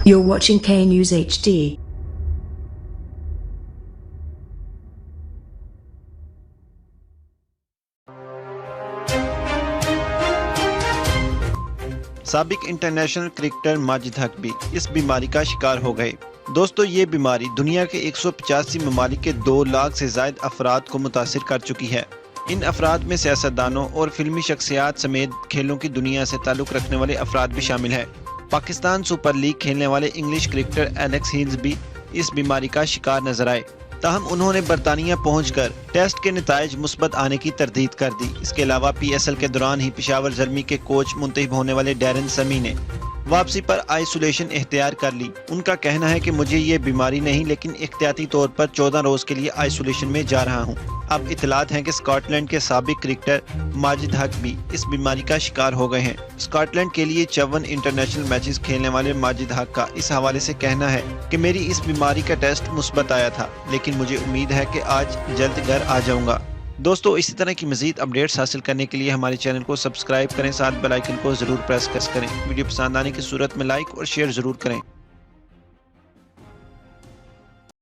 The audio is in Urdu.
You're watching K News HD. سابق انٹرنیشنل کرکٹر ماجد حق بھی اس بیماری کا شکار ہو گئے۔ دوستو، یہ بیماری دنیا کے 185 ممالک کے 2 لاکھ سے زائد افراد کو متاثر کر چکی ہے۔ ان افراد میں سیاستدانوں اور فلمی شخصیات سمیت کھیلوں کی دنیا سے تعلق رکھنے والے افراد بھی شامل ہیں۔ پاکستان سپر لیگ کھیلنے والے انگلش کرکٹر ایلیکس ہیلز بھی اس بیماری کا شکار نظر آئے، تاہم انہوں نے برطانیہ پہنچ کر ٹیسٹ کے نتائج مثبت آنے کی تردید کر دی۔ اس کے علاوہ پی ایس ایل کے دوران ہی پشاور زلمی کے کوچ منتخب ہونے والے ڈیرن سمی نے واپسی پر آئسولیشن اختیار کر لی۔ ان کا کہنا ہے کہ مجھے یہ بیماری نہیں، لیکن احتیاطی طور پر 14 روز کے لیے آئسولیشن میں جا رہا ہوں۔ اب اطلاعات ہیں کہ اسکاٹ لینڈ کے سابق کرکٹر ماجد حق بھی اس بیماری کا شکار ہو گئے ہیں۔ اسکاٹ لینڈ کے لیے 54 انٹرنیشنل میچز کھیلنے والے ماجد حق کا اس حوالے سے کہنا ہے کہ میری اس بیماری کا ٹیسٹ مثبت آیا تھا، لیکن مجھے امید ہے کہ آج جلد گھر آ جاؤں گا۔ دوستو، اسی طرح کی مزید اپڈیٹس حاصل کرنے کے لیے ہمارے چینل کو سبسکرائب کریں، ساتھ بیل آئیکن کو ضرور پریس کریں۔ ویڈیو پسند آنے کی صورت میں لائک اور شیئر ضرور کریں۔